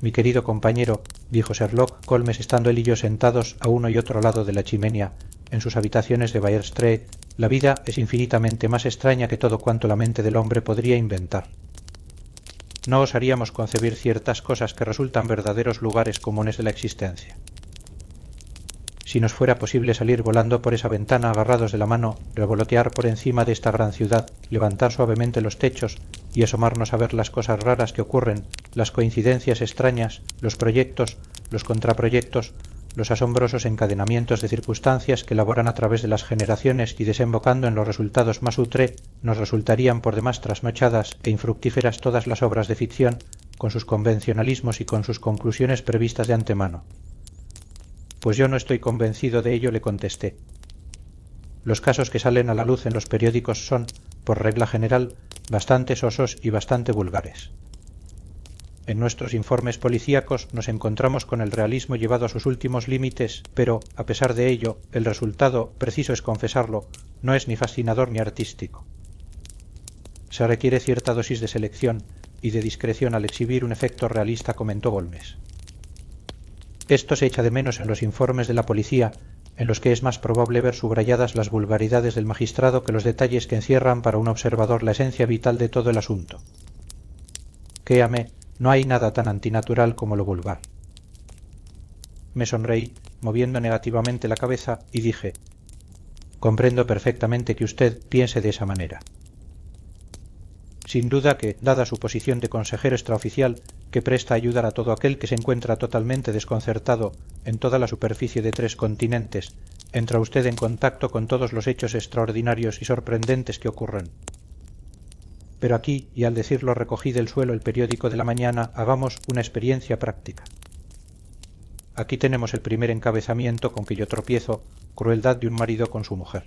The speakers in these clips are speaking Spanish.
mi querido compañero, dijo Sherlock Holmes estando él y yo sentados a uno y otro lado de la chimenea, en sus habitaciones de Bayer Street, la vida es infinitamente más extraña que todo cuanto la mente del hombre podría inventar. No osaríamos concebir ciertas cosas que resultan verdaderos lugares comunes de la existencia. Si nos fuera posible salir volando por esa ventana agarrados de la mano, revolotear por encima de esta gran ciudad, levantar suavemente los techos y asomarnos a ver las cosas raras que ocurren, las coincidencias extrañas, los proyectos, los contraproyectos, los asombrosos encadenamientos de circunstancias que laboran a través de las generaciones y desembocando en los resultados más outré, nos resultarían por demás trasnochadas e infructíferas todas las obras de ficción, con sus convencionalismos y con sus conclusiones previstas de antemano. Pues yo no estoy convencido de ello, le contesté. Los casos que salen a la luz en los periódicos son, por regla general, bastante sosos y bastante vulgares. En nuestros informes policíacos nos encontramos con el realismo llevado a sus últimos límites, pero, a pesar de ello, el resultado, preciso es confesarlo, no es ni fascinador ni artístico. Se requiere cierta dosis de selección y de discreción al exhibir un efecto realista, comentó Holmes. Esto se echa de menos en los informes de la policía, en los que es más probable ver subrayadas las vulgaridades del magistrado que los detalles que encierran para un observador la esencia vital de todo el asunto. Créame, no hay nada tan antinatural como lo vulgar. Me sonreí, moviendo negativamente la cabeza, y dije: comprendo perfectamente que usted piense de esa manera. Sin duda que, dada su posición de consejero extraoficial, que presta a ayudar a todo aquel que se encuentra totalmente desconcertado en toda la superficie de 3 continentes, entra usted en contacto con todos los hechos extraordinarios y sorprendentes que ocurren. Pero aquí, y al decirlo recogí del suelo el periódico de la mañana, hagamos una experiencia práctica. Aquí tenemos el primer encabezamiento con que yo tropiezo: crueldad de un marido con su mujer.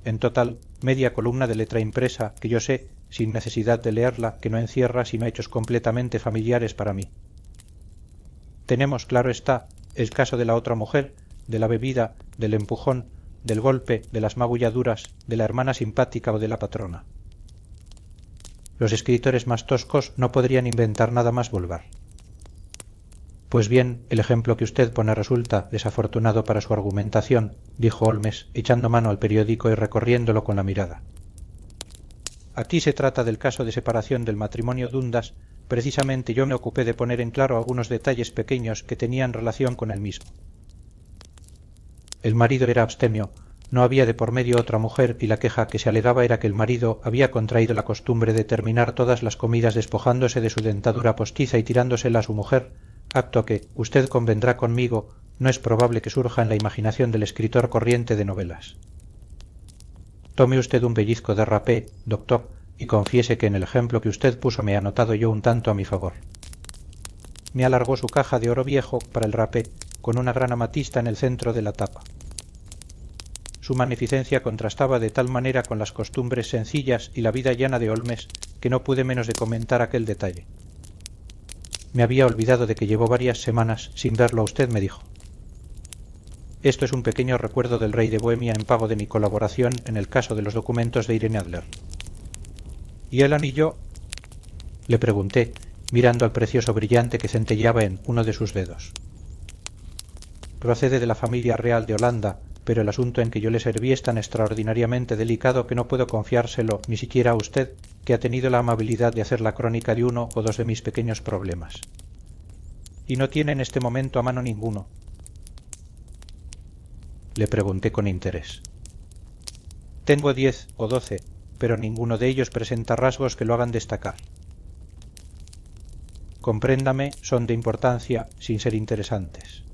En total, media columna de letra impresa que yo sé, sin necesidad de leerla, que no encierra sino hechos completamente familiares para mí. Tenemos, claro está, el caso de la otra mujer, de la bebida, del empujón, del golpe, de las magulladuras, de la hermana simpática o de la patrona. Los escritores más toscos no podrían inventar nada más vulgar. Pues bien, el ejemplo que usted pone resulta desafortunado para su argumentación, dijo Holmes, echando mano al periódico y recorriéndolo con la mirada. Aquí se trata del caso de separación del matrimonio Dundas. Precisamente yo me ocupé de poner en claro algunos detalles pequeños que tenían relación con el mismo. El marido era abstemio, no había de por medio otra mujer, y la queja que se alegaba era que el marido había contraído la costumbre de terminar todas las comidas despojándose de su dentadura postiza y tirándosela a su mujer, acto que, usted convendrá conmigo, no es probable que surja en la imaginación del escritor corriente de novelas. Tome usted un pellizco de rapé, doctor, y confiese que en el ejemplo que usted puso me he anotado yo un tanto a mi favor. Me alargó su caja de oro viejo para el rapé, con una gran amatista en el centro de la tapa. Su magnificencia contrastaba de tal manera con las costumbres sencillas y la vida llana de Holmes que no pude menos de comentar aquel detalle. Me había olvidado de que llevó varias semanas sin verlo a usted, me dijo. Esto es un pequeño recuerdo del rey de Bohemia en pago de mi colaboración en el caso de los documentos de Irene Adler. ¿Y el anillo? Le pregunté, mirando al precioso brillante que centelleaba en uno de sus dedos. Procede de la familia real de Holanda, pero el asunto en que yo le serví es tan extraordinariamente delicado que no puedo confiárselo ni siquiera a usted, que ha tenido la amabilidad de hacer la crónica de uno o dos de mis pequeños problemas. Y no tiene en este momento a mano ninguno. Le pregunté con interés. Tengo 10 o 12, pero ninguno de ellos presenta rasgos que lo hagan destacar. Compréndame, son de importancia sin ser interesantes.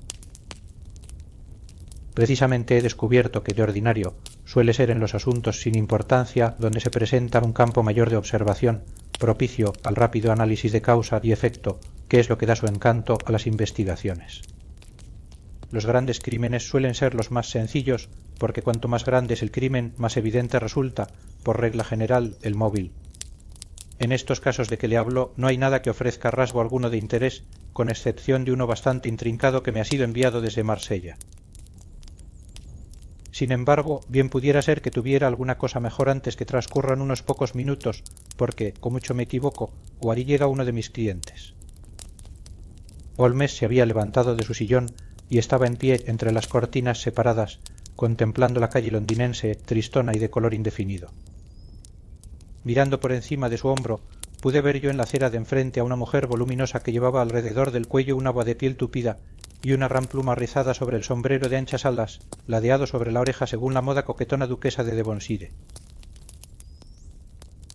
Precisamente he descubierto que de ordinario suele ser en los asuntos sin importancia donde se presenta un campo mayor de observación, propicio al rápido análisis de causa y efecto, que es lo que da su encanto a las investigaciones. Los grandes crímenes suelen ser los más sencillos, porque cuanto más grande es el crimen, más evidente resulta, por regla general, el móvil. En estos casos de que le hablo no hay nada que ofrezca rasgo alguno de interés, con excepción de uno bastante intrincado que me ha sido enviado desde Marsella. Sin embargo, bien pudiera ser que tuviera alguna cosa mejor antes que transcurran unos pocos minutos, porque, con mucho me equivoco, o allí llega uno de mis clientes. Holmes se había levantado de su sillón y estaba en pie entre las cortinas separadas, contemplando la calle londinense, tristona y de color indefinido. Mirando por encima de su hombro, pude ver yo en la acera de enfrente a una mujer voluminosa que llevaba alrededor del cuello una boa de piel tupida y una gran pluma rizada sobre el sombrero de anchas alas, ladeado sobre la oreja según la moda coquetona duquesa de Devonshire.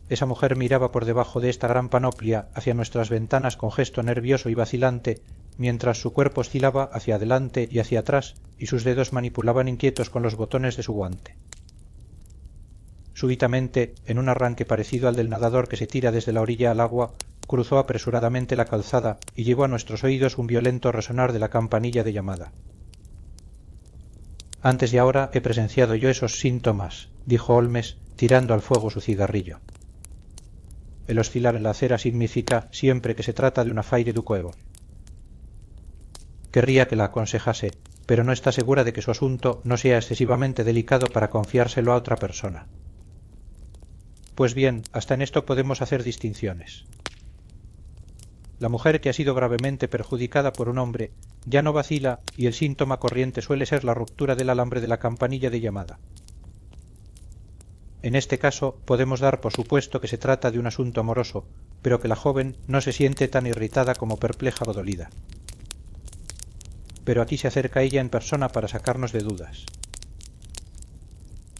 Esa mujer miraba por debajo de esta gran panoplia hacia nuestras ventanas con gesto nervioso y vacilante, mientras su cuerpo oscilaba hacia adelante y hacia atrás y sus dedos manipulaban inquietos con los botones de su guante. Súbitamente, en un arranque parecido al del nadador que se tira desde la orilla al agua, cruzó apresuradamente la calzada y llevó a nuestros oídos un violento resonar de la campanilla de llamada. Antes de ahora he presenciado yo esos síntomas, dijo Holmes, tirando al fuego su cigarrillo. El oscilar en la acera significa siempre que se trata de un affaire du coeur. Querría que la aconsejase, pero no está segura de que su asunto no sea excesivamente delicado para confiárselo a otra persona. Pues bien, hasta en esto podemos hacer distinciones. La mujer que ha sido gravemente perjudicada por un hombre ya no vacila y el síntoma corriente suele ser la ruptura del alambre de la campanilla de llamada. En este caso podemos dar por supuesto que se trata de un asunto amoroso, pero que la joven no se siente tan irritada como perpleja o dolida. Pero aquí se acerca ella en persona para sacarnos de dudas.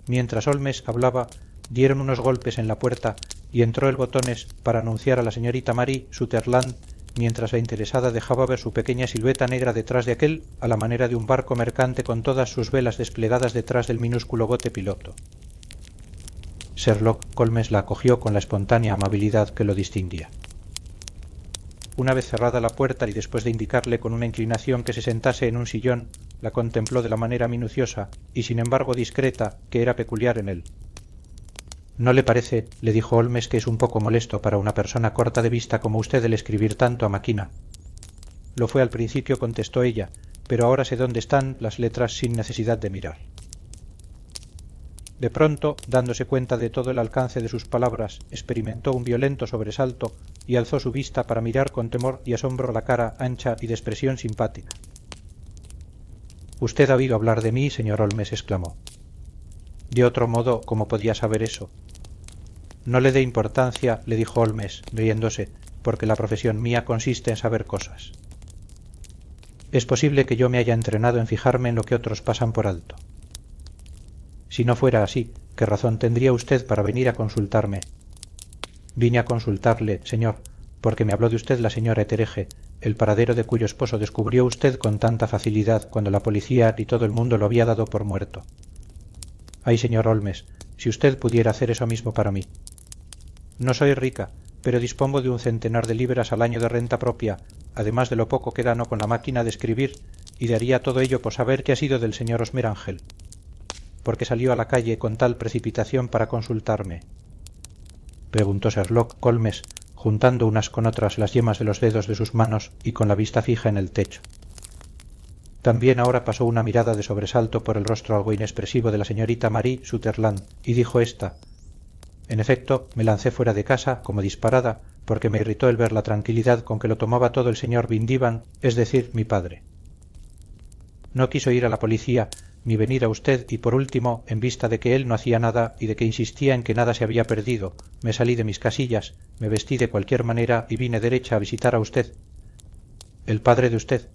Mientras Holmes hablaba, dieron unos golpes en la puerta y entró el Botones para anunciar a la señorita Marie Sutherland, mientras la interesada dejaba ver su pequeña silueta negra detrás de aquel, a la manera de un barco mercante con todas sus velas desplegadas detrás del minúsculo bote piloto. Sherlock Holmes la acogió con la espontánea amabilidad que lo distinguía. Una vez cerrada la puerta y después de indicarle con una inclinación que se sentase en un sillón, la contempló de la manera minuciosa y sin embargo discreta que era peculiar en él. ¿No le parece, le dijo Holmes, que es un poco molesto para una persona corta de vista como usted el escribir tanto a máquina? Lo fue al principio, contestó ella, pero ahora sé dónde están las letras sin necesidad de mirar. De pronto, dándose cuenta de todo el alcance de sus palabras, experimentó un violento sobresalto y alzó su vista para mirar con temor y asombro la cara ancha y de expresión simpática. «¿Usted ha oído hablar de mí, señor Holmes?», exclamó. «De otro modo, ¿cómo podía saber eso?». «No le dé importancia», le dijo Holmes, riéndose, «porque la profesión mía consiste en saber cosas. Es posible que yo me haya entrenado en fijarme en lo que otros pasan por alto. Si no fuera así, ¿qué razón tendría usted para venir a consultarme? Vine a consultarle, señor, porque me habló de usted la señora Ethereje, el paradero de cuyo esposo descubrió usted con tanta facilidad cuando la policía y todo el mundo lo había dado por muerto. Ay, señor Holmes, si usted pudiera hacer eso mismo para mí. No soy rica, pero dispongo de 100 de libras al año de renta propia, además de lo poco que gano con la máquina de escribir, y daría todo ello por saber qué ha sido del señor Smerange. ¿Por qué salió a la calle con tal precipitación para consultarme?», preguntó Sherlock Holmes, juntando unas con otras las yemas de los dedos de sus manos y con la vista fija en el techo. También ahora pasó una mirada de sobresalto por el rostro algo inexpresivo de la señorita Marie Sutherland, y dijo ésta: «En efecto, me lancé fuera de casa, como disparada, porque me irritó el ver la tranquilidad con que lo tomaba todo el señor Vindivan, es decir, mi padre. No quiso ir a la policía, ni venir a usted, y por último, en vista de que él no hacía nada y de que insistía en que nada se había perdido, me salí de mis casillas, me vestí de cualquier manera y vine derecha a visitar a usted. El padre de usted»,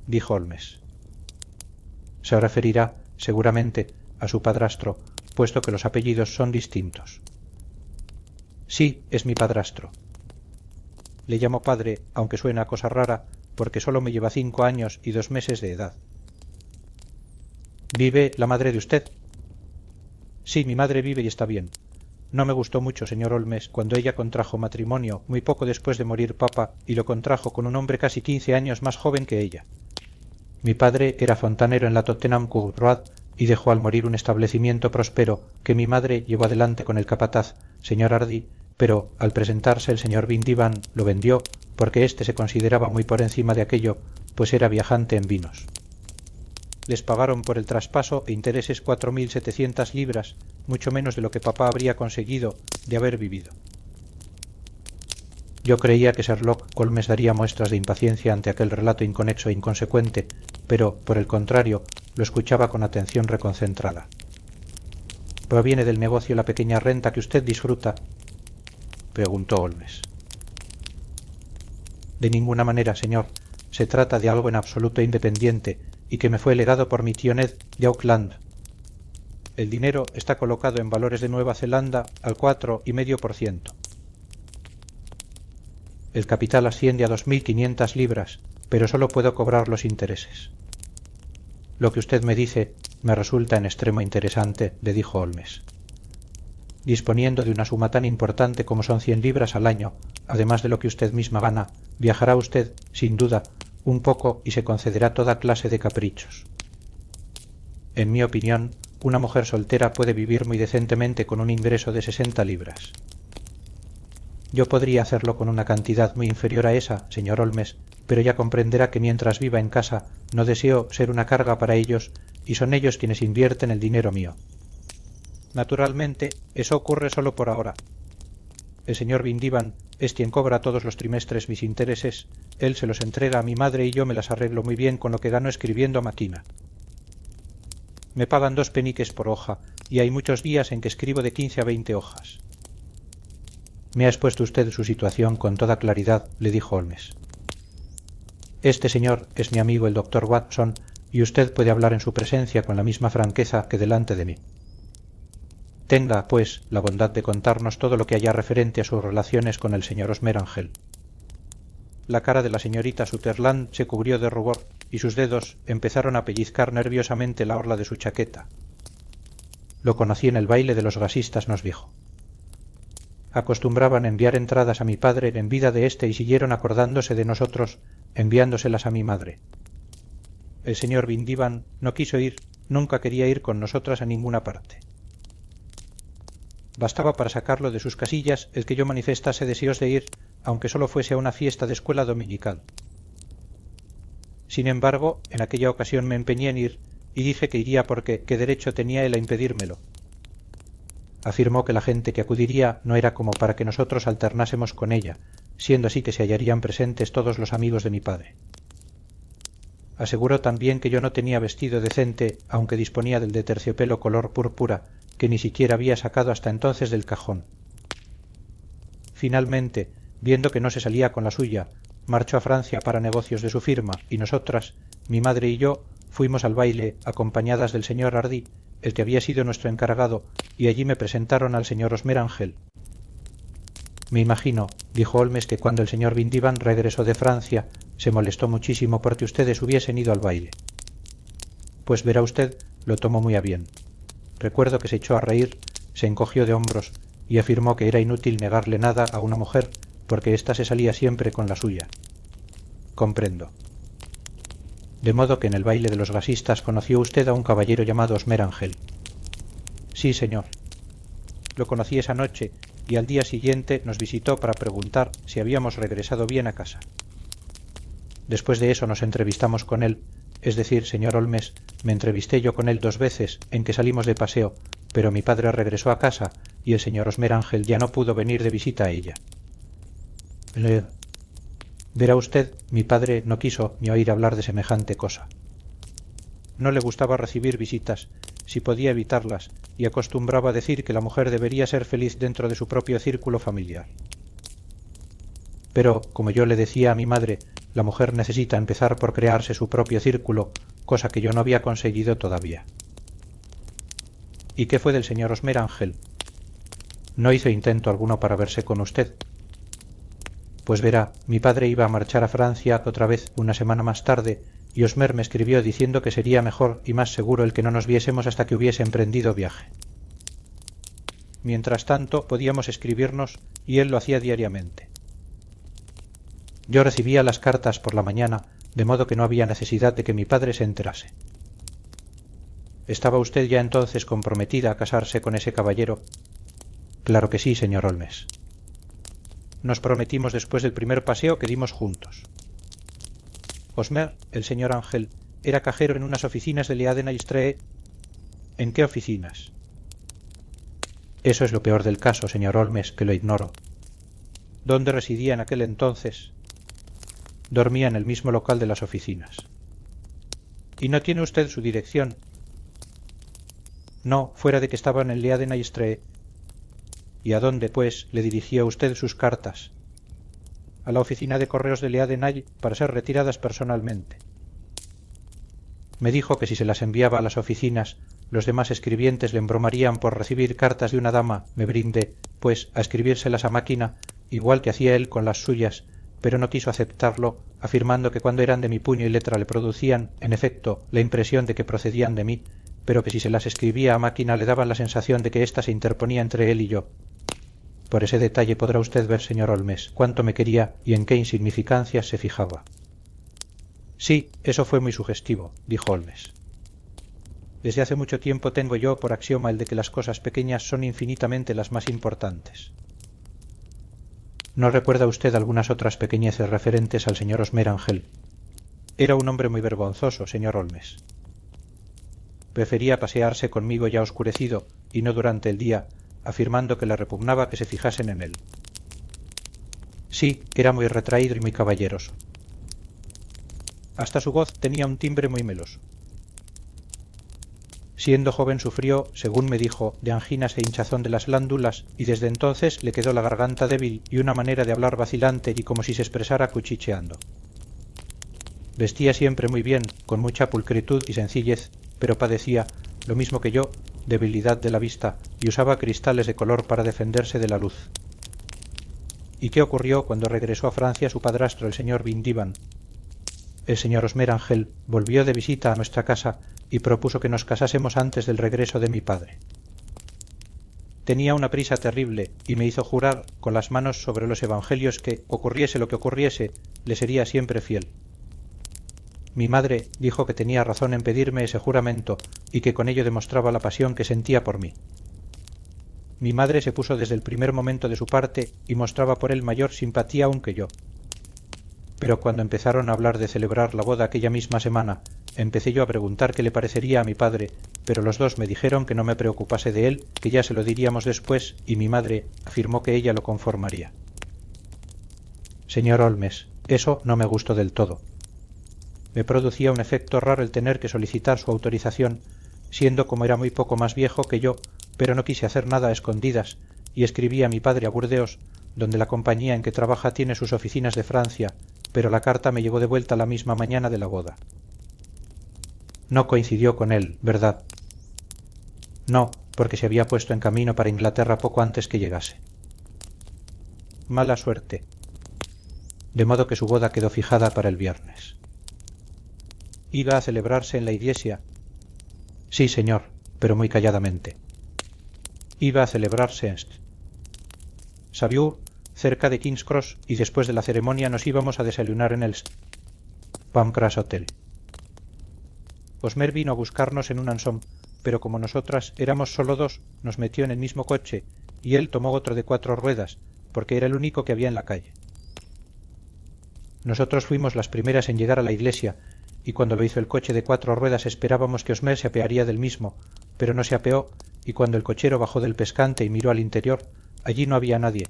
dijo Holmes. «Se referirá, seguramente, a su padrastro, puesto que los apellidos son distintos». «Sí, es mi padrastro. Le llamo padre, aunque suena a cosa rara, porque solo me lleva 5 años y 2 meses de edad». «¿Vive la madre de usted?». «Sí, mi madre vive y está bien. No me gustó mucho, señor Holmes, cuando ella contrajo matrimonio, muy poco después de morir papa, y lo contrajo con un hombre casi 15 años más joven que ella. Mi padre era fontanero en la Tottenham Court Road y dejó al morir un establecimiento próspero que mi madre llevó adelante con el capataz, señor Hardy, pero al presentarse el señor Vindivan lo vendió porque éste se consideraba muy por encima de aquello, pues era viajante en vinos. Les pagaron por el traspaso e intereses 4.700 libras, mucho menos de lo que papá habría conseguido de haber vivido. Yo creía que Sherlock Holmes daría muestras de impaciencia ante aquel relato inconexo e inconsecuente, pero, por el contrario, lo escuchaba con atención reconcentrada. ¿Proviene del negocio la pequeña renta que usted disfruta?, preguntó Holmes. De ninguna manera, señor. Se trata de algo en absoluto independiente y que me fue legado por mi tío Ned de Auckland. El dinero está colocado en valores de Nueva Zelanda al 4,5%. El capital asciende a 2.500 libras, pero solo puedo cobrar los intereses. Lo que usted me dice me resulta en extremo interesante, le dijo Holmes. Disponiendo de una suma tan importante como son 100 libras al año, además de lo que usted misma gana, viajará usted, sin duda, un poco y se concederá toda clase de caprichos. En mi opinión, una mujer soltera puede vivir muy decentemente con un ingreso de 60 libras. Yo podría hacerlo con una cantidad muy inferior a esa, señor Holmes, pero ya comprenderá que mientras viva en casa no deseo ser una carga para ellos y son ellos quienes invierten el dinero mío. Naturalmente, eso ocurre solo por ahora. El señor Vindivan es quien cobra todos los trimestres mis intereses, él se los entrega a mi madre y yo me las arreglo muy bien con lo que gano escribiendo a máquina. Me pagan 2 peniques por hoja y hay muchos días en que escribo de 15 a 20 hojas. Me ha expuesto usted su situación con toda claridad, le dijo Holmes. Este señor es mi amigo el doctor Watson y usted puede hablar en su presencia con la misma franqueza que delante de mí. Tenga, pues, la bondad de contarnos todo lo que haya referente a sus relaciones con el señor Osmerangel. La cara de la señorita Sutherland se cubrió de rubor y sus dedos empezaron a pellizcar nerviosamente la orla de su chaqueta. Lo conocí en el baile de los gasistas, nos dijo. Acostumbraban enviar entradas a mi padre en vida de éste y siguieron acordándose de nosotros, enviándoselas a mi madre. El señor Vindivan no quiso ir, nunca quería ir con nosotras a ninguna parte. Bastaba para sacarlo de sus casillas el que yo manifestase deseos de ir, aunque solo fuese a una fiesta de escuela dominical. Sin embargo, en aquella ocasión me empeñé en ir y dije que iría porque qué derecho tenía él a impedírmelo. Afirmó que la gente que acudiría no era como para que nosotros alternásemos con ella, siendo así que se hallarían presentes todos los amigos de mi padre. Aseguró también que yo no tenía vestido decente, aunque disponía del de terciopelo color púrpura, que ni siquiera había sacado hasta entonces del cajón. Finalmente, viendo que no se salía con la suya, marchó a Francia para negocios de su firma y nosotras, mi madre y yo, fuimos al baile acompañadas del señor Hardy, el que había sido nuestro encargado, y allí me presentaron al señor Osmerangel. Me imagino, dijo Holmes, que cuando el señor Vindivan regresó de Francia se molestó muchísimo porque ustedes hubiesen ido al baile. Pues verá usted, lo tomó muy a bien. Recuerdo que se echó a reír, se encogió de hombros y afirmó que era inútil negarle nada a una mujer porque ésta se salía siempre con la suya. Comprendo. De modo que en el baile de los gasistas conoció usted a un caballero llamado Osmerangel. Sí, señor. Lo conocí esa noche y al día siguiente nos visitó para preguntar si habíamos regresado bien a casa. Después de eso nos entrevistamos con él, es decir, señor Holmes, me entrevisté yo con él 2 veces en que salimos de paseo, pero mi padre regresó a casa y el señor Osmerangel ya no pudo venir de visita a ella. Verá usted, mi padre no quiso ni oír hablar de semejante cosa. No le gustaba recibir visitas, si podía evitarlas, y acostumbraba a decir que la mujer debería ser feliz dentro de su propio círculo familiar. Pero, como yo le decía a mi madre, la mujer necesita empezar por crearse su propio círculo, cosa que yo no había conseguido todavía. ¿Y qué fue del señor Osmerangel? No hizo intento alguno para verse con usted. Pues verá, mi padre iba a marchar a Francia otra vez una semana más tarde, y Osmer me escribió diciendo que sería mejor y más seguro el que no nos viésemos hasta que hubiese emprendido viaje. Mientras tanto, podíamos escribirnos y él lo hacía diariamente. Yo recibía las cartas por la mañana, de modo que no había necesidad de que mi padre se enterase. ¿Estaba usted ya entonces comprometida a casarse con ese caballero? Claro que sí, señor Holmes. Nos prometimos después del primer paseo que dimos juntos. Osmer, el señor Ángel, era cajero en unas oficinas de Leaden Stree. ¿En qué oficinas? Eso es lo peor del caso, señor Holmes, que lo ignoro. dónde residía en aquel entonces. Dormía en el mismo local de las oficinas. ¿Y no tiene usted su dirección? No, fuera de que estaba en el Lea de Naistre. ¿Y a dónde, pues, le dirigía usted sus cartas? A la oficina de correos de Lea de Nay para ser retiradas personalmente. Me dijo que si se las enviaba a las oficinas, los demás escribientes le embromarían por recibir cartas de una dama. Me brindé, pues, a escribírselas a máquina, igual que hacía él con las suyas, pero no quiso aceptarlo, afirmando que cuando eran de mi puño y letra le producían, en efecto, la impresión de que procedían de mí, pero que si se las escribía a máquina le daban la sensación de que ésta se interponía entre él y yo. Por ese detalle podrá usted ver, señor Holmes, cuánto me quería y en qué insignificancias se fijaba. Sí, eso fue muy sugestivo, dijo Holmes. Desde hace mucho tiempo tengo yo por axioma el de que las cosas pequeñas son infinitamente las más importantes. ¿No recuerda usted algunas otras pequeñeces referentes al señor Osmerangel? Era un hombre muy vergonzoso, señor Holmes. Prefería pasearse conmigo ya oscurecido y no durante el día, afirmando que le repugnaba que se fijasen en él. Sí, era muy retraído y muy caballeroso. Hasta su voz tenía un timbre muy meloso. Siendo joven sufrió, según me dijo, de anginas e hinchazón de las glándulas, y desde entonces le quedó la garganta débil y una manera de hablar vacilante y como si se expresara cuchicheando. Vestía siempre muy bien, con mucha pulcritud y sencillez, pero padecía, lo mismo que yo, debilidad de la vista, y usaba cristales de color para defenderse de la luz. ¿Y qué ocurrió cuando regresó a Francia su padrastro, el señor Vindivan? El señor Osmerangel volvió de visita a nuestra casa y propuso que nos casásemos antes del regreso de mi padre. Tenía una prisa terrible y me hizo jurar con las manos sobre los evangelios que, ocurriese lo que ocurriese, le sería siempre fiel. Mi madre dijo que tenía razón en pedirme ese juramento y que con ello demostraba la pasión que sentía por mí. Mi madre se puso desde el primer momento de su parte y mostraba por él mayor simpatía aún que yo. Pero cuando empezaron a hablar de celebrar la boda aquella misma semana, empecé yo a preguntar qué le parecería a mi padre, pero los dos me dijeron que no me preocupase de él, que ya se lo diríamos después, y mi madre afirmó que ella lo conformaría. Señor Holmes, eso no me gustó del todo. Me producía un efecto raro el tener que solicitar su autorización, siendo como era muy poco más viejo que yo, pero no quise hacer nada a escondidas, y escribí a mi padre a Burdeos, donde la compañía en que trabaja tiene sus oficinas de Francia, pero la carta me llegó de vuelta la misma mañana de la boda. No coincidió con él, ¿verdad? No, porque se había puesto en camino para Inglaterra poco antes que llegase. Mala suerte. De modo que su boda quedó fijada para el viernes. ¿Iba a celebrarse en la iglesia? Sí, señor, pero muy calladamente. Iba a celebrarse en Saviur, cerca de King's Cross, y después de la ceremonia nos íbamos a desayunar en el Pancras Hotel. Osmer vino a buscarnos en un ansón, pero como nosotras éramos solo dos, nos metió en el mismo coche, y él tomó otro de 4 ruedas, porque era el único que había en la calle. Nosotros fuimos las primeras en llegar a la iglesia, y cuando lo hizo el coche de 4 ruedas esperábamos que Osmer se apearía del mismo, pero no se apeó, y cuando el cochero bajó del pescante y miró al interior, allí no había nadie.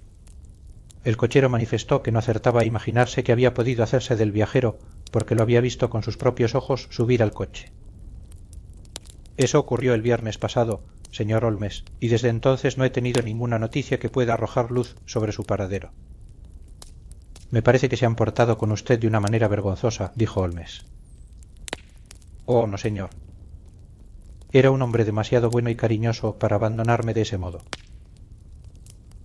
El cochero manifestó que no acertaba a imaginarse que había podido hacerse del viajero, porque lo había visto con sus propios ojos subir al coche. Eso ocurrió el viernes pasado, señor Holmes, y desde entonces no he tenido ninguna noticia que pueda arrojar luz sobre su paradero. Me parece que se han portado con usted de una manera vergonzosa, dijo Holmes. Oh, no, señor. Era un hombre demasiado bueno y cariñoso para abandonarme de ese modo.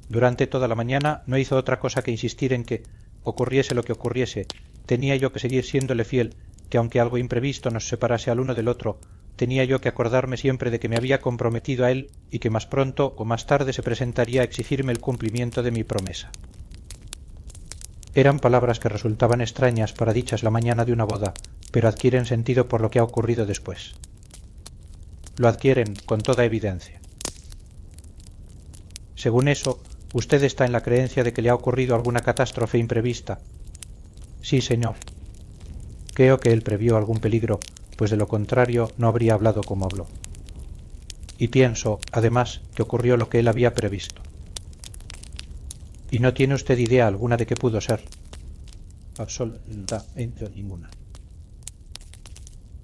Durante toda la mañana no hizo otra cosa que insistir en que, ocurriese lo que ocurriese, tenía yo que seguir siéndole fiel, que aunque algo imprevisto nos separase al uno del otro, tenía yo que acordarme siempre de que me había comprometido a él y que más pronto o más tarde se presentaría a exigirme el cumplimiento de mi promesa. Eran palabras que resultaban extrañas para dichas la mañana de una boda, pero adquieren sentido por lo que ha ocurrido después. Lo adquieren con toda evidencia. Según eso, usted está en la creencia de que le ha ocurrido alguna catástrofe imprevista. Sí, señor. Creo que él previó algún peligro, pues de lo contrario no habría hablado como habló. Y pienso, además, que ocurrió lo que él había previsto. ¿Y no tiene usted idea alguna de qué pudo ser? Absolutamente ninguna.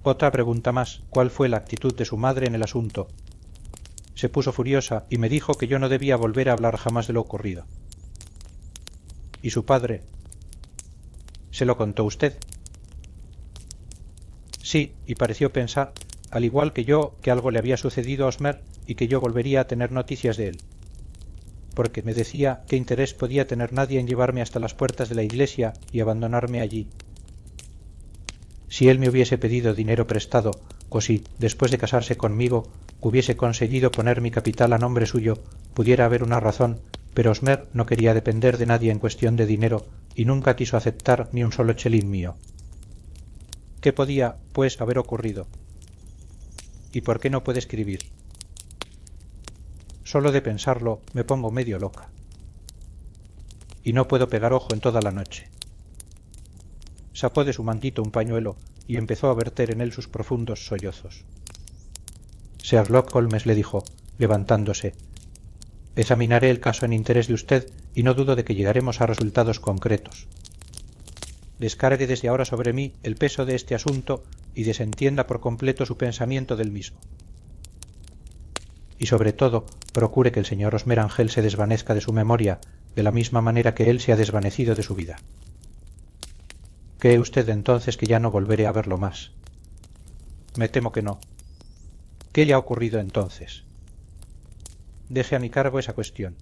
Otra pregunta más. ¿Cuál fue la actitud de su madre en el asunto? Se puso furiosa y me dijo que yo no debía volver a hablar jamás de lo ocurrido. ¿Y su padre? ¿Se lo contó usted? Sí, y pareció pensar, al igual que yo, que algo le había sucedido a Osmer y que yo volvería a tener noticias de él. Porque me decía qué interés podía tener nadie en llevarme hasta las puertas de la iglesia y abandonarme allí. Si él me hubiese pedido dinero prestado, o si, después de casarse conmigo, hubiese conseguido poner mi capital a nombre suyo, pudiera haber una razón, pero Osmer no quería depender de nadie en cuestión de dinero y nunca quiso aceptar ni un solo chelín mío. ¿Qué podía, pues, haber ocurrido? ¿Y por qué no puede escribir? Solo de pensarlo me pongo medio loca. Y no puedo pegar ojo en toda la noche. Sacó de su mantito un pañuelo y empezó a verter en él sus profundos sollozos. Sherlock Holmes le dijo, levantándose, examinaré el caso en interés de usted y no dudo de que llegaremos a resultados concretos. Descargue desde ahora sobre mí el peso de este asunto y desentienda por completo su pensamiento del mismo. Y sobre todo, procure que el señor Osmerangel se desvanezca de su memoria, de la misma manera que él se ha desvanecido de su vida. ¿Cree usted entonces que ya no volveré a verlo más? Me temo que no. ¿Qué le ha ocurrido entonces? Deje a mi cargo esa cuestión.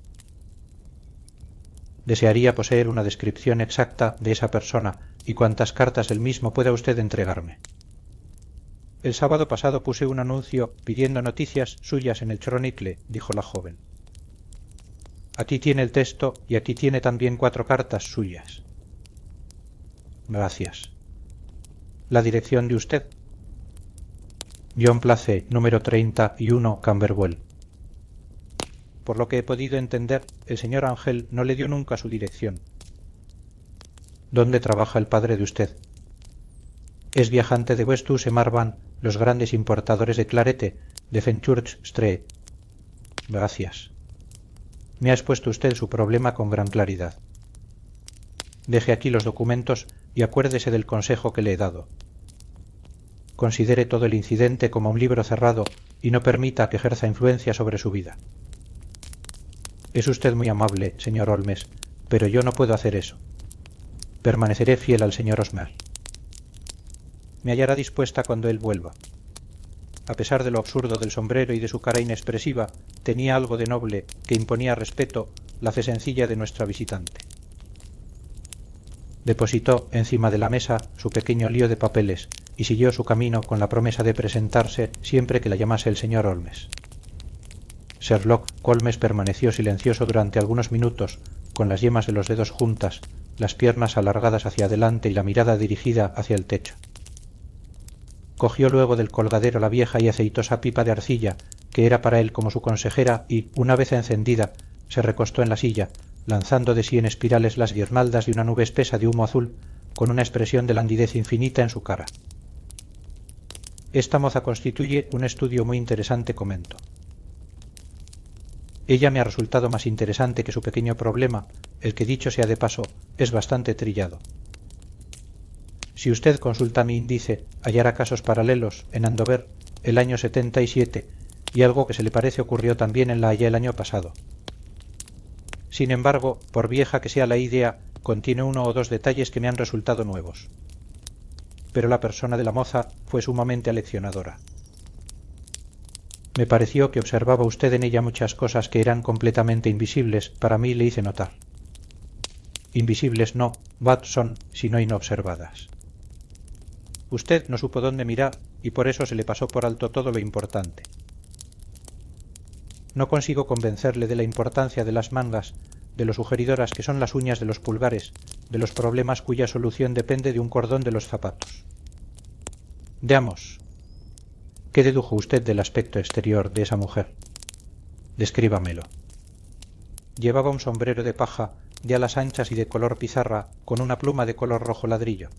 Desearía poseer una descripción exacta de esa persona y cuantas cartas del mismo pueda usted entregarme. El sábado pasado puse un anuncio pidiendo noticias suyas en el Chronicle, dijo la joven. Aquí tiene el texto y aquí tiene también 4 cartas suyas. Gracias. ¿La dirección de usted? John Place, número 31, Camberwell. Por lo que he podido entender, el señor Ángel no le dio nunca su dirección. ¿Dónde trabaja el padre de usted? Es viajante de Westus y Marvan, los grandes importadores de clarete, de Fenchurch Street. Gracias. Me ha expuesto usted su problema con gran claridad. Deje aquí los documentos y acuérdese del consejo que le he dado. Considere todo el incidente como un libro cerrado y no permita que ejerza influencia sobre su vida. Es usted muy amable, señor Holmes, pero yo no puedo hacer eso. Permaneceré fiel al señor Osmer. Me hallará dispuesta cuando él vuelva. A pesar de lo absurdo del sombrero y de su cara inexpresiva, tenía algo de noble que imponía respeto la fe sencilla de nuestra visitante. Depositó encima de la mesa su pequeño lío de papeles y siguió su camino con la promesa de presentarse siempre que la llamase el señor Holmes. Sherlock Holmes permaneció silencioso durante algunos minutos, con las yemas de los dedos juntas, las piernas alargadas hacia adelante y la mirada dirigida hacia el techo. Cogió luego del colgadero la vieja y aceitosa pipa de arcilla, que era para él como su consejera, y, una vez encendida, se recostó en la silla, lanzando de sí en espirales las guirnaldas de una nube espesa de humo azul, con una expresión de languidez infinita en su cara. Esta moza constituye un estudio muy interesante, comento. Ella me ha resultado más interesante que su pequeño problema, el que, dicho sea de paso, es bastante trillado. Si usted consulta mi índice, hallará casos paralelos en Andover el año 77 y algo que se le parece ocurrió también en La Haya el año pasado. Sin embargo, por vieja que sea la idea, contiene 1 o 2 detalles que me han resultado nuevos. Pero la persona de la moza fue sumamente aleccionadora. Me pareció que observaba usted en ella muchas cosas que eran completamente invisibles, para mí le hice notar. Invisibles no, Watson, sino inobservadas. Usted no supo dónde mirar y por eso se le pasó por alto todo lo importante. No consigo convencerle de la importancia de las mangas, de lo sugeridoras que son las uñas de los pulgares, de los problemas cuya solución depende de un cordón de los zapatos. Veamos. ¿Qué dedujo usted del aspecto exterior de esa mujer? Descríbamelo. Llevaba un sombrero de paja, de alas anchas y de color pizarra, con una pluma de color rojo ladrillo.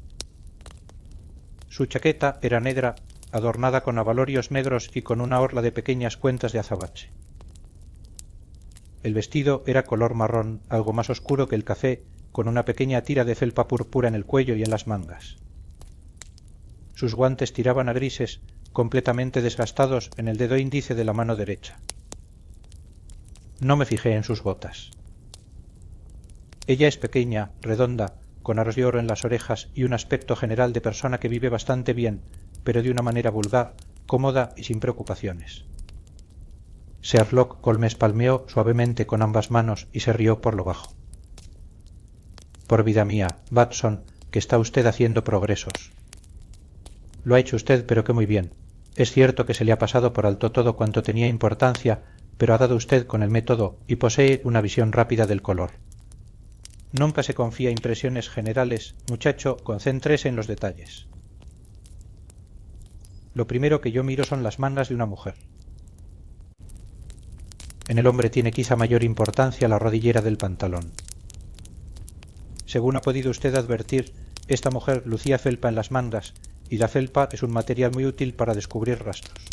Su chaqueta era negra, adornada con abalorios negros y con una orla de pequeñas cuentas de azabache. El vestido era color marrón, algo más oscuro que el café, con una pequeña tira de felpa púrpura en el cuello y en las mangas. Sus guantes tiraban a grises, completamente desgastados en el dedo índice de la mano derecha. No me fijé en sus botas. Ella es pequeña, redonda, con aros de oro en las orejas y un aspecto general de persona que vive bastante bien, pero de una manera vulgar, cómoda y sin preocupaciones. Sherlock Holmes palmeó suavemente con ambas manos y se rió por lo bajo. Por vida mía, Watson, que está usted haciendo progresos. Lo ha hecho usted, pero que muy bien. Es cierto que se le ha pasado por alto todo cuanto tenía importancia, pero ha dado usted con el método y posee una visión rápida del color. Nunca se confía impresiones generales, muchacho, concéntrese en los detalles. Lo primero que yo miro son las mangas de una mujer. En el hombre tiene quizá mayor importancia la rodillera del pantalón. Según ha podido usted advertir, esta mujer lucía felpa en las mangas, y la felpa es un material muy útil para descubrir rastros.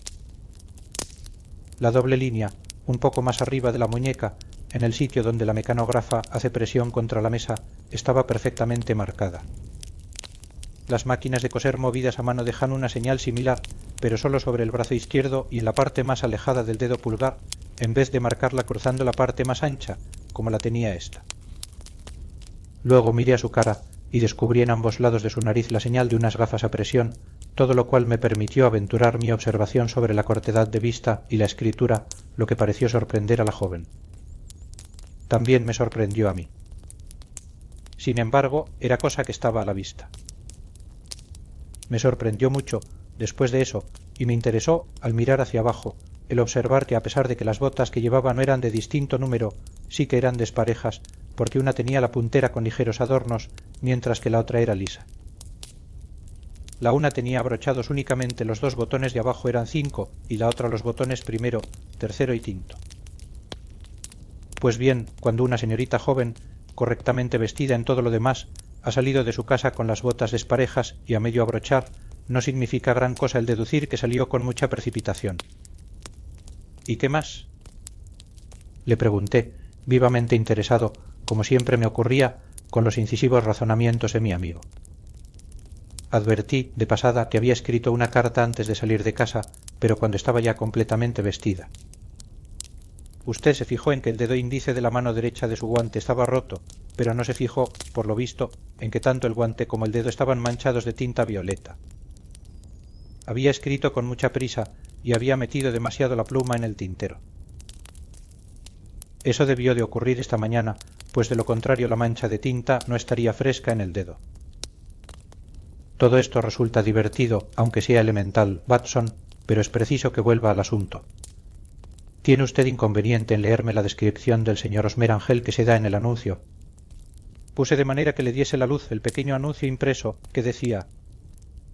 La doble línea, un poco más arriba de la muñeca, en el sitio donde la mecanógrafa hace presión contra la mesa, estaba perfectamente marcada. Las máquinas de coser movidas a mano dejan una señal similar, pero solo sobre el brazo izquierdo y en la parte más alejada del dedo pulgar, en vez de marcarla cruzando la parte más ancha, como la tenía ésta. Luego miré a su cara y descubrí en ambos lados de su nariz la señal de unas gafas a presión, todo lo cual me permitió aventurar mi observación sobre la cortedad de vista y la escritura, lo que pareció sorprender a la joven. También me sorprendió a mí. Sin embargo, era cosa que estaba a la vista. Me sorprendió mucho, después de eso, y me interesó, al mirar hacia abajo, el observar que a pesar de que las botas que llevaba no eran de distinto número, sí que eran desparejas, porque una tenía la puntera con ligeros adornos, mientras que la otra era lisa. La una tenía abrochados únicamente los 2 botones de abajo eran 5, y la otra los botones primero, tercero y quinto. Pues bien, cuando una señorita joven, correctamente vestida en todo lo demás, ha salido de su casa con las botas desparejas y a medio abrochar, no significa gran cosa el deducir que salió con mucha precipitación. ¿Y qué más?, le pregunté, vivamente interesado, como siempre me ocurría, con los incisivos razonamientos de mi amigo. Advertí, de pasada, que había escrito una carta antes de salir de casa, pero cuando estaba ya completamente vestida. Usted se fijó en que el dedo índice de la mano derecha de su guante estaba roto, pero no se fijó, por lo visto, en que tanto el guante como el dedo estaban manchados de tinta violeta. Había escrito con mucha prisa y había metido demasiado la pluma en el tintero. Eso debió de ocurrir esta mañana, pues de lo contrario la mancha de tinta no estaría fresca en el dedo. Todo esto resulta divertido, aunque sea elemental, Watson, pero es preciso que vuelva al asunto. ¿Tiene usted inconveniente en leerme la descripción del señor Smerangel que se da en el anuncio? Puse de manera que le diese la luz el pequeño anuncio impreso que decía: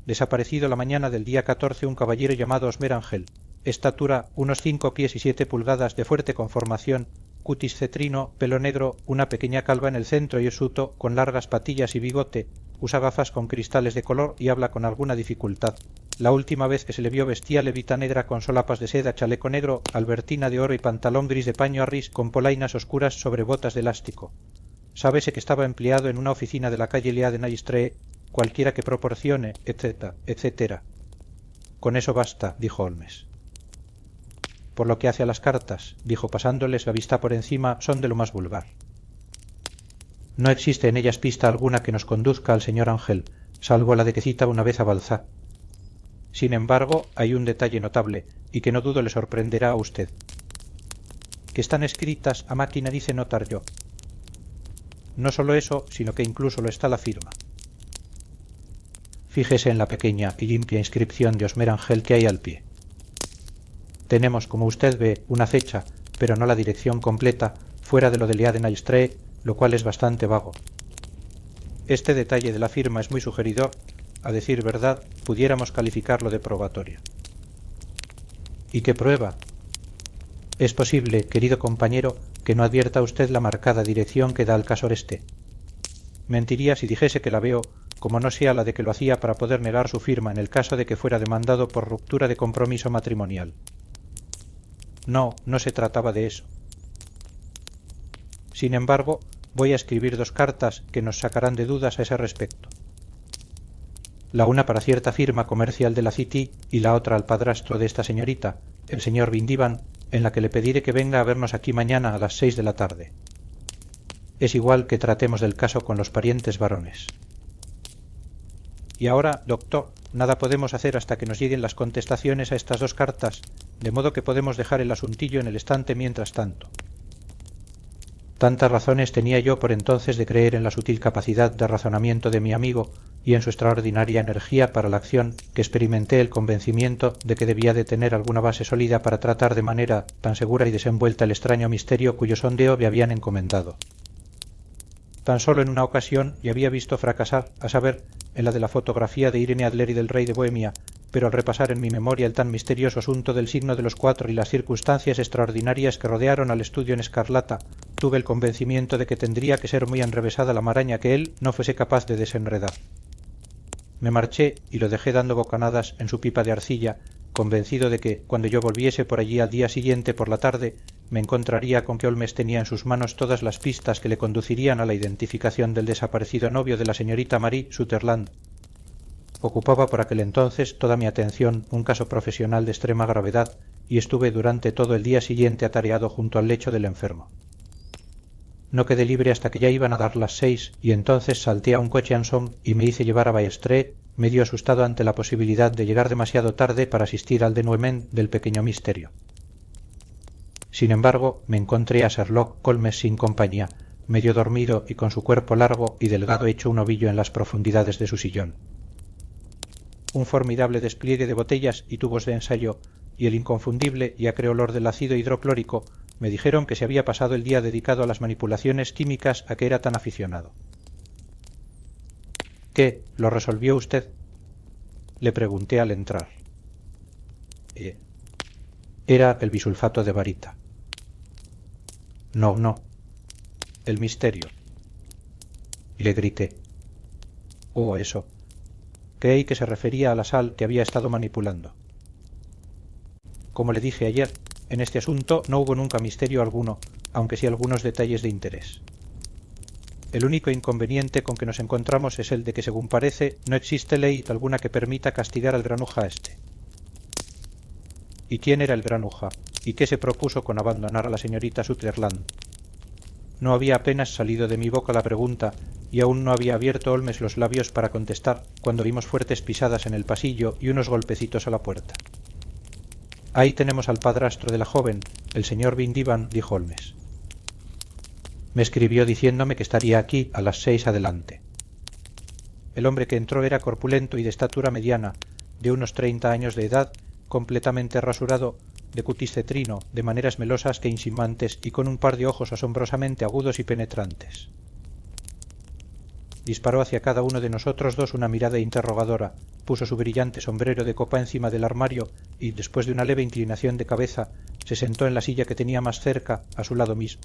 desaparecido la mañana del día 14 un caballero llamado Smerangel, estatura unos 5 pies y 7 pulgadas, de fuerte conformación, cutis cetrino, pelo negro, una pequeña calva en el centro y hirsuto, con largas patillas y bigote, usa gafas con cristales de color y habla con alguna dificultad. La última vez que se le vio vestía levita negra con solapas de seda, chaleco negro, albertina de oro y pantalón gris de paño arris con polainas oscuras sobre botas de elástico. Sábese que estaba empleado en una oficina de la calle Leadenhall, cualquiera que proporcione, etcétera, etcétera. Con eso basta, dijo Holmes. Por lo que hace a las cartas, dijo pasándoles la vista por encima, son de lo más vulgar. No existe en ellas pista alguna que nos conduzca al señor Ángel, salvo la de que cita una vez a Balzac. Sin embargo, hay un detalle notable, y que no dudo le sorprenderá a usted. Que están escritas a máquina, dice notar yo. No solo eso, sino que incluso lo está la firma. Fíjese en la pequeña y limpia inscripción de Smerangel que hay al pie. Tenemos, como usted ve, una fecha, pero no la dirección completa, fuera de lo de Leadenhall, lo cual es bastante vago. Este detalle de la firma es muy sugeridor. A decir verdad, pudiéramos calificarlo de probatorio. ¿Y qué prueba? Es posible, querido compañero, que no advierta usted la marcada dirección que da al caso este. Mentiría si dijese que la veo, como no sea la de que lo hacía para poder negar su firma en el caso de que fuera demandado por ruptura de compromiso matrimonial. No, no se trataba de eso. Sin embargo, voy a escribir 2 cartas que nos sacarán de dudas a ese respecto. La una para cierta firma comercial de la City y la otra al padrastro de esta señorita, el señor Vindivan, en la que le pediré que venga a vernos aquí mañana a las 6 de la tarde. Es igual que tratemos del caso con los parientes varones. Y ahora, doctor, nada podemos hacer hasta que nos lleguen las contestaciones a estas 2 cartas, de modo que podemos dejar el asuntillo en el estante mientras tanto. Tantas razones tenía yo por entonces de creer en la sutil capacidad de razonamiento de mi amigo y en su extraordinaria energía para la acción que experimenté el convencimiento de que debía de tener alguna base sólida para tratar de manera tan segura y desenvuelta el extraño misterio cuyo sondeo me habían encomendado. Tan solo en una ocasión le había visto fracasar, a saber, en la de la fotografía de Irene Adler y del rey de Bohemia, pero al repasar en mi memoria el tan misterioso asunto del signo de los 4 y las circunstancias extraordinarias que rodearon al estudio en escarlata, tuve el convencimiento de que tendría que ser muy enrevesada la maraña que él no fuese capaz de desenredar. Me marché y lo dejé dando bocanadas en su pipa de arcilla, convencido de que, cuando yo volviese por allí al día siguiente por la tarde, me encontraría con que Holmes tenía en sus manos todas las pistas que le conducirían a la identificación del desaparecido novio de la señorita Marie Sutherland. Ocupaba por aquel entonces toda mi atención un caso profesional de extrema gravedad y estuve durante todo el día siguiente atareado junto al lecho del enfermo. No quedé libre hasta que ya iban a dar las 6 y entonces salté a un coche Anson y me hice llevar a Bailstré, medio asustado ante la posibilidad de llegar demasiado tarde para asistir al denouement del pequeño misterio. Sin embargo, me encontré a Sherlock Holmes sin compañía, medio dormido y con su cuerpo largo y delgado hecho un ovillo en las profundidades de su sillón. Un formidable despliegue de botellas y tubos de ensayo y el inconfundible y acre olor del ácido hidroclórico me dijeron que se había pasado el día dedicado a las manipulaciones químicas a que era tan aficionado. ¿Qué? ¿Lo resolvió usted? Le pregunté al entrar. Era el bisulfato de barita. No. El misterio. Y le grité. Oh, eso. Creí que se refería a la sal que había estado manipulando. Como le dije ayer, en este asunto no hubo nunca misterio alguno, aunque sí algunos detalles de interés. El único inconveniente con que nos encontramos es el de que, según parece, no existe ley alguna que permita castigar al granuja este. ¿Y quién era el granuja? ¿Y qué se propuso con abandonar a la señorita Sutherland? No había apenas salido de mi boca la pregunta, y aún no había abierto Holmes los labios para contestar, cuando vimos fuertes pisadas en el pasillo y unos golpecitos a la puerta. Ahí tenemos al padrastro de la joven, el señor Vindivan, dijo Holmes. Me escribió diciéndome que estaría aquí a las 6 adelante. El hombre que entró era corpulento y de estatura mediana, de unos 30 años de edad, completamente rasurado, de cutis cetrino, de maneras melosas que insinuantes y con un par de ojos asombrosamente agudos y penetrantes. Disparó hacia cada uno de nosotros 2 una mirada interrogadora, puso su brillante sombrero de copa encima del armario y, después de una leve inclinación de cabeza, se sentó en la silla que tenía más cerca, a su lado mismo.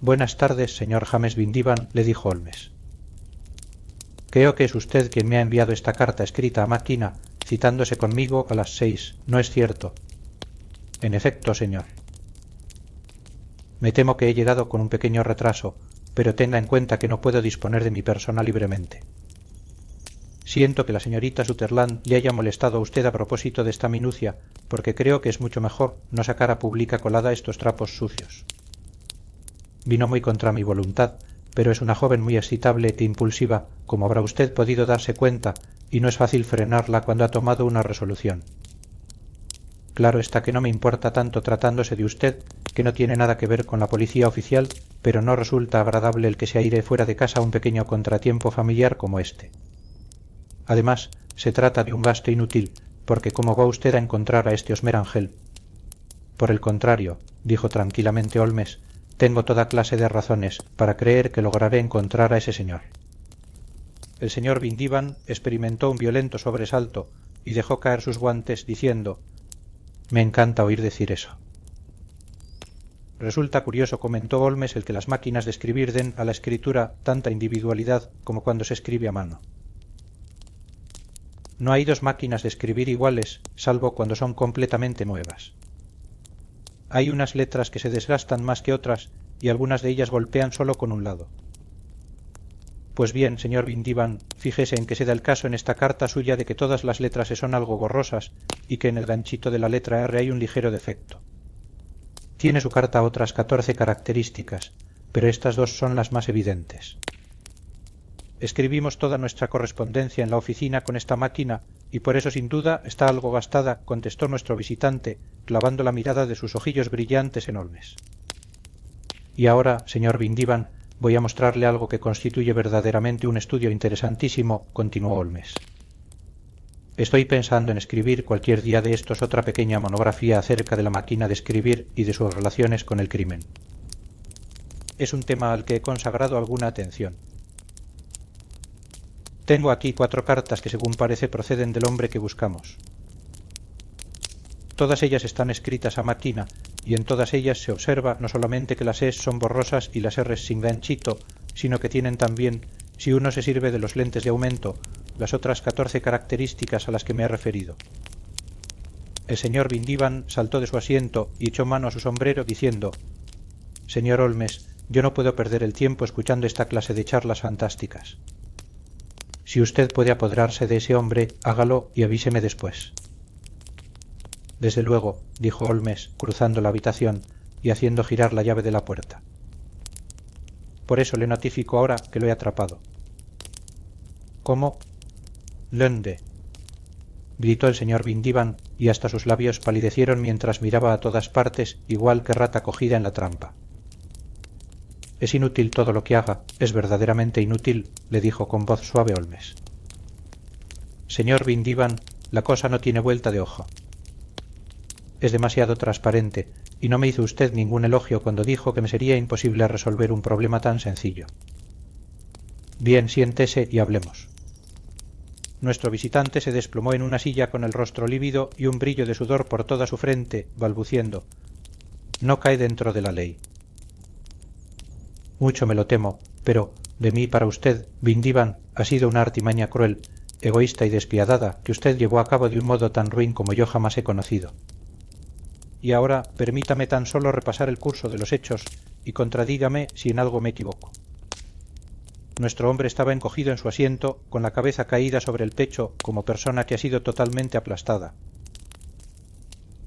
Buenas tardes, señor James Vindivan, le dijo Holmes. Creo que es usted quien me ha enviado esta carta escrita a máquina, citándose conmigo a las 6, ¿no es cierto? En efecto, señor. Me temo que he llegado con un pequeño retraso, pero tenga en cuenta que no puedo disponer de mi persona libremente. Siento que la señorita Sutherland le haya molestado a usted a propósito de esta minucia, porque creo que es mucho mejor no sacar a pública colada estos trapos sucios. Vino muy contra mi voluntad, pero es una joven muy excitable e impulsiva, como habrá usted podido darse cuenta, y no es fácil frenarla cuando ha tomado una resolución. Claro está que no me importa tanto tratándose de usted, que no tiene nada que ver con la policía oficial, pero no resulta agradable el que se aire fuera de casa un pequeño contratiempo familiar como este. Además, se trata de un gasto inútil, porque ¿cómo va usted a encontrar a este Osmerangel? Por el contrario, dijo tranquilamente Holmes, tengo toda clase de razones para creer que lograré encontrar a ese señor. El señor Vindivan experimentó un violento sobresalto y dejó caer sus guantes diciendo: «Me encanta oír decir eso». Resulta curioso, comentó Holmes, el que las máquinas de escribir den a la escritura tanta individualidad como cuando se escribe a mano. No hay 2 máquinas de escribir iguales, salvo cuando son completamente nuevas. Hay unas letras que se desgastan más que otras y algunas de ellas golpean solo con un lado. Pues bien, señor Vindivan, fíjese en que se da el caso en esta carta suya de que todas las letras son algo borrosas y que en el ganchito de la letra R hay un ligero defecto. Tiene su carta otras 14 características, pero estas dos son las más evidentes. Escribimos toda nuestra correspondencia en la oficina con esta máquina y por eso sin duda está algo gastada, contestó nuestro visitante, clavando la mirada de sus ojillos brillantes en Holmes. Y ahora, señor Vindivan, voy a mostrarle algo que constituye verdaderamente un estudio interesantísimo, continuó Holmes. Estoy pensando en escribir cualquier día de estos otra pequeña monografía acerca de la máquina de escribir y de sus relaciones con el crimen. Es un tema al que he consagrado alguna atención. Tengo aquí 4 cartas que según parece proceden del hombre que buscamos. Todas ellas están escritas a máquina y en todas ellas se observa no solamente que las Es son borrosas y las Rs sin ganchito, sino que tienen también, si uno se sirve de los lentes de aumento, las otras 14 características a las que me he referido. El señor Vindivan saltó de su asiento y echó mano a su sombrero diciendo: «Señor Holmes, yo no puedo perder el tiempo escuchando esta clase de charlas fantásticas. Si usted puede apoderarse de ese hombre, hágalo y avíseme después». «Desde luego», dijo Holmes, cruzando la habitación y haciendo girar la llave de la puerta. «Por eso le notifico ahora que lo he atrapado». «¿Cómo?» «Lunde», gritó el señor Vindivan y hasta sus labios palidecieron mientras miraba a todas partes igual que rata cogida en la trampa. «Es inútil todo lo que haga, es verdaderamente inútil», le dijo con voz suave Holmes. «Señor Vindivan, la cosa no tiene vuelta de hoja. Es demasiado transparente, y no me hizo usted ningún elogio cuando dijo que me sería imposible resolver un problema tan sencillo. Bien, siéntese y hablemos». Nuestro visitante se desplomó en una silla con el rostro lívido y un brillo de sudor por toda su frente, balbuciendo: «No cae dentro de la ley». «Mucho me lo temo, pero, de mí para usted, Vindivan, ha sido una artimaña cruel, egoísta y despiadada que usted llevó a cabo de un modo tan ruin como yo jamás he conocido. Y ahora permítame tan solo repasar el curso de los hechos y contradígame si en algo me equivoco». Nuestro hombre estaba encogido en su asiento, con la cabeza caída sobre el pecho como persona que ha sido totalmente aplastada.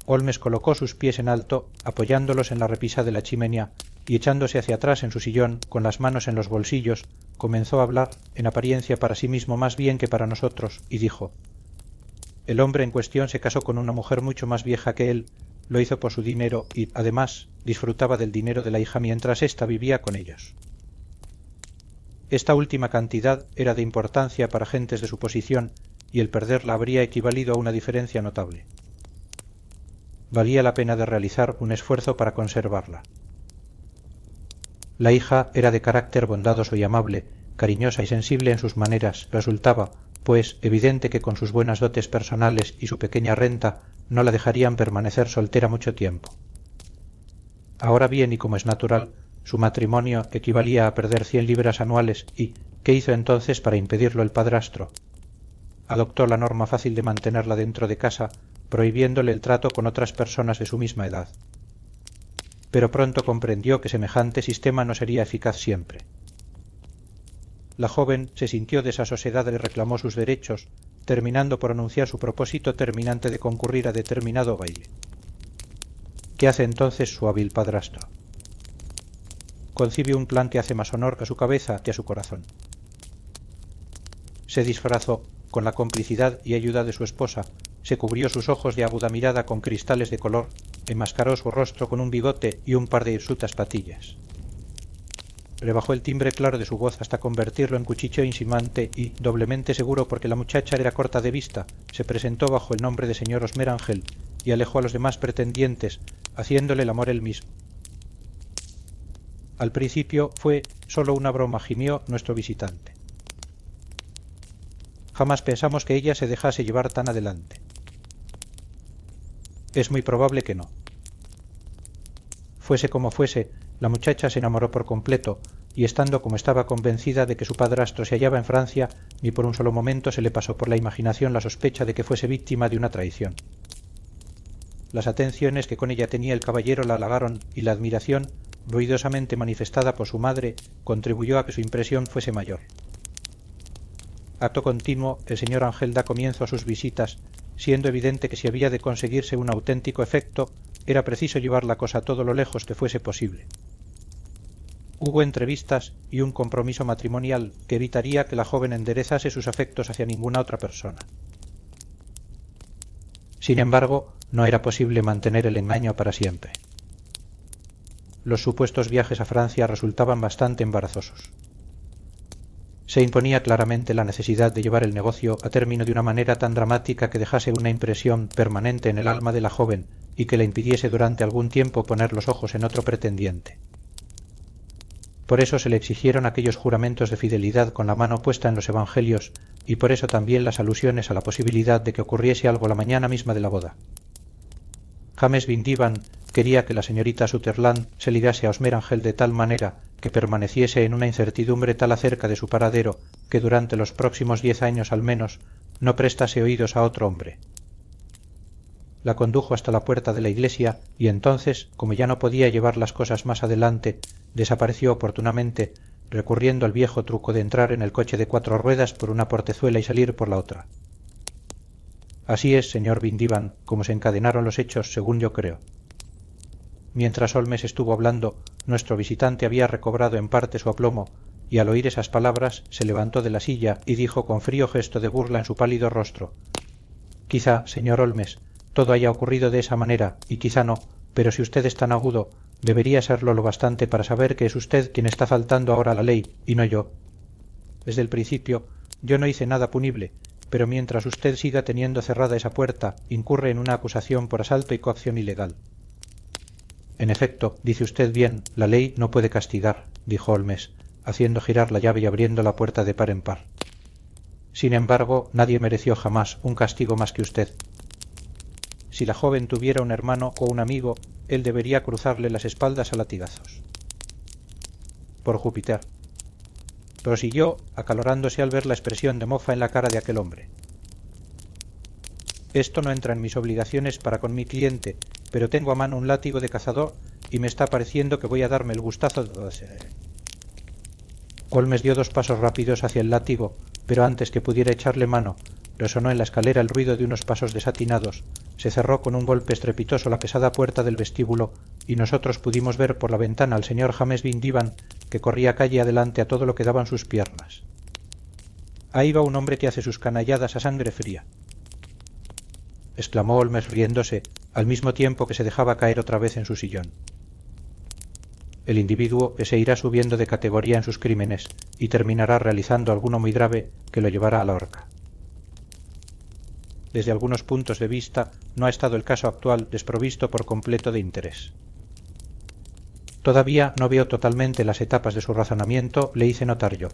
Holmes colocó sus pies en alto, apoyándolos en la repisa de la chimenea, y echándose hacia atrás en su sillón, con las manos en los bolsillos, comenzó a hablar, en apariencia para sí mismo más bien que para nosotros, y dijo: «El hombre en cuestión se casó con una mujer mucho más vieja que él, lo hizo por su dinero y, además, disfrutaba del dinero de la hija mientras ésta vivía con ellos. Esta última cantidad era de importancia para gentes de su posición y el perderla habría equivalido a una diferencia notable. Valía la pena de realizar un esfuerzo para conservarla. La hija era de carácter bondadoso y amable, cariñosa y sensible en sus maneras. Resultaba, pues, evidente que con sus buenas dotes personales y su pequeña renta no la dejarían permanecer soltera mucho tiempo. Ahora bien, y como es natural, su matrimonio equivalía a perder 100 libras anuales y, ¿qué hizo entonces para impedirlo el padrastro? Adoptó la norma fácil de mantenerla dentro de casa, prohibiéndole el trato con otras personas de su misma edad. Pero pronto comprendió que semejante sistema no sería eficaz siempre. La joven se sintió desasosegada y reclamó sus derechos, terminando por anunciar su propósito terminante de concurrir a determinado baile. ¿Qué hace entonces su hábil padrastro? Concibe un plan que hace más honor a su cabeza que a su corazón. Se disfrazó, con la complicidad y ayuda de su esposa, se cubrió sus ojos de aguda mirada con cristales de color, enmascaró su rostro con un bigote y un par de hirsutas patillas. Rebajó el timbre claro de su voz hasta convertirlo en cuchillo insinuante y, doblemente seguro porque la muchacha era corta de vista, se presentó bajo el nombre de señor Osmerangel y alejó a los demás pretendientes, haciéndole el amor él mismo. Al principio fue solo una broma, gimió nuestro visitante. Jamás pensamos que ella se dejase llevar tan adelante. Es muy probable que no. Fuese como fuese, la muchacha se enamoró por completo, y estando como estaba convencida de que su padrastro se hallaba en Francia, ni por un solo momento se le pasó por la imaginación la sospecha de que fuese víctima de una traición. las atenciones que con ella tenía el caballero la halagaron y la admiración, ruidosamente manifestada por su madre, contribuyó a que su impresión fuese mayor. Acto continuo, el señor Ángel da comienzo a sus visitas, siendo evidente que si había de conseguirse un auténtico efecto, era preciso llevar la cosa todo lo lejos que fuese posible. Hubo entrevistas y un compromiso matrimonial que evitaría que la joven enderezase sus afectos hacia ninguna otra persona. Sin embargo, no era posible mantener el engaño para siempre. Los supuestos viajes a Francia resultaban bastante embarazosos. Se imponía claramente la necesidad de llevar el negocio a término de una manera tan dramática que dejase una impresión permanente en el alma de la joven y que le impidiese durante algún tiempo poner los ojos en otro pretendiente. Por eso se le exigieron aquellos juramentos de fidelidad con la mano puesta en los evangelios y por eso también las alusiones a la posibilidad de que ocurriese algo la mañana misma de la boda. James Vindivan quería que la señorita Sutherland se ligase a Osmerange de tal manera que permaneciese en una incertidumbre tal acerca de su paradero que durante los próximos 10 años al menos no prestase oídos a otro hombre. La condujo hasta la puerta de la iglesia y entonces, como ya no podía llevar las cosas más adelante, desapareció oportunamente, recurriendo al viejo truco de entrar en el coche de 4 ruedas por una portezuela y salir por la otra. Así es, señor Vindivan, como se encadenaron los hechos, según yo creo. Mientras Holmes estuvo hablando, nuestro visitante había recobrado en parte su aplomo, y al oír esas palabras se levantó de la silla y dijo con frío gesto de burla en su pálido rostro: «Quizá, señor Holmes, todo haya ocurrido de esa manera, y quizá no, pero si usted es tan agudo, debería serlo lo bastante para saber que es usted quien está faltando ahora a la ley, y no yo. Desde el principio, yo no hice nada punible, pero mientras usted siga teniendo cerrada esa puerta, incurre en una acusación por asalto y coacción ilegal». «En efecto, dice usted bien, la ley no puede castigar», dijo Holmes, haciendo girar la llave y abriendo la puerta de par en par. «Sin embargo, nadie mereció jamás un castigo más que usted. Si la joven tuviera un hermano o un amigo, él debería cruzarle las espaldas a latigazos». «Por Júpiter», prosiguió, acalorándose al ver la expresión de mofa en la cara de aquel hombre. «Esto no entra en mis obligaciones para con mi cliente, pero tengo a mano un látigo de cazador y me está pareciendo que voy a darme el gustazo de...». Holmes dio 2 pasos rápidos hacia el látigo, pero antes que pudiera echarle mano, resonó en la escalera el ruido de unos pasos desatinados, se cerró con un golpe estrepitoso la pesada puerta del vestíbulo y nosotros pudimos ver por la ventana al señor James Vindivan que corría calle adelante a todo lo que daban sus piernas. «Ahí va un hombre que hace sus canalladas a sangre fría», exclamó Holmes riéndose, al mismo tiempo que se dejaba caer otra vez en su sillón. «El individuo se irá subiendo de categoría en sus crímenes y terminará realizando alguno muy grave que lo llevará a la horca. Desde algunos puntos de vista no ha estado el caso actual desprovisto por completo de interés. Todavía no veo totalmente las etapas de su razonamiento», le hice notar yo.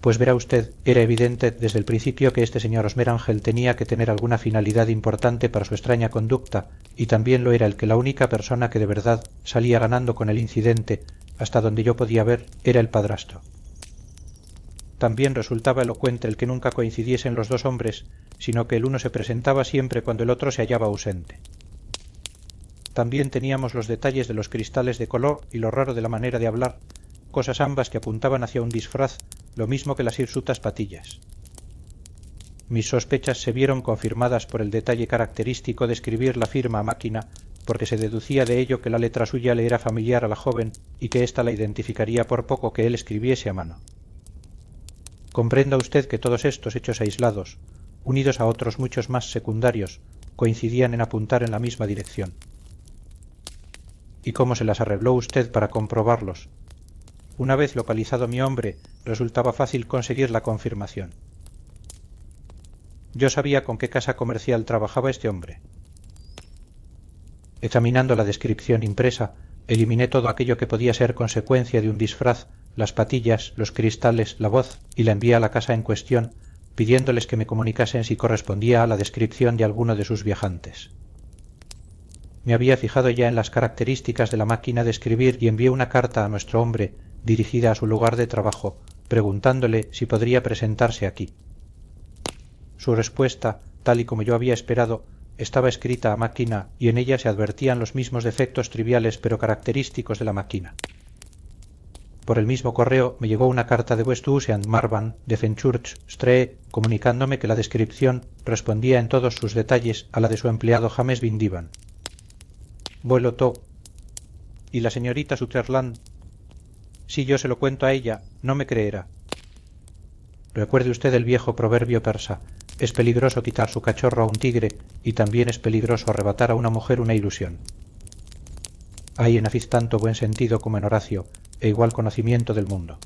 «Pues verá usted, era evidente desde el principio que este señor Osmerange tenía que tener alguna finalidad importante para su extraña conducta, y también lo era el que la única persona que de verdad salía ganando con el incidente, hasta donde yo podía ver, era el padrastro. También resultaba elocuente el que nunca coincidiesen los 2 hombres, sino que el uno se presentaba siempre cuando el otro se hallaba ausente. También teníamos los detalles de los cristales de color y lo raro de la manera de hablar, cosas ambas que apuntaban hacia un disfraz, lo mismo que las hirsutas patillas. Mis sospechas se vieron confirmadas por el detalle característico de escribir la firma a máquina, porque se deducía de ello que la letra suya le era familiar a la joven y que ésta la identificaría por poco que él escribiese a mano. Comprenda usted que todos estos hechos aislados, unidos a otros muchos más secundarios, coincidían en apuntar en la misma dirección. ¿Y cómo se las arregló usted para comprobarlos? Una vez localizado mi hombre, resultaba fácil conseguir la confirmación. Yo sabía con qué casa comercial trabajaba este hombre. Examinando la descripción impresa, eliminé todo aquello que podía ser consecuencia de un disfraz, las patillas, los cristales, la voz, y la envié a la casa en cuestión, pidiéndoles que me comunicasen si correspondía a la descripción de alguno de sus viajantes. Me había fijado ya en las características de la máquina de escribir y envié una carta a nuestro hombre, dirigida a su lugar de trabajo, preguntándole si podría presentarse aquí. Su respuesta, tal y como yo había esperado, estaba escrita a máquina y en ella se advertían los mismos defectos triviales pero característicos de la máquina. Por el mismo correo me llegó una carta de Westhues and Marvan de Fenchurch Stree comunicándome que la descripción respondía en todos sus detalles a la de su empleado James Vindivan. Vuelo to. ¿Y la señorita Sutherland? Si yo se lo cuento a ella, no me creerá. Recuerde usted el viejo proverbio persa: es peligroso quitar su cachorro a un tigre y también es peligroso arrebatar a una mujer una ilusión. Hay en Afiz tanto buen sentido como en Horacio, e igual conocimiento del mundo.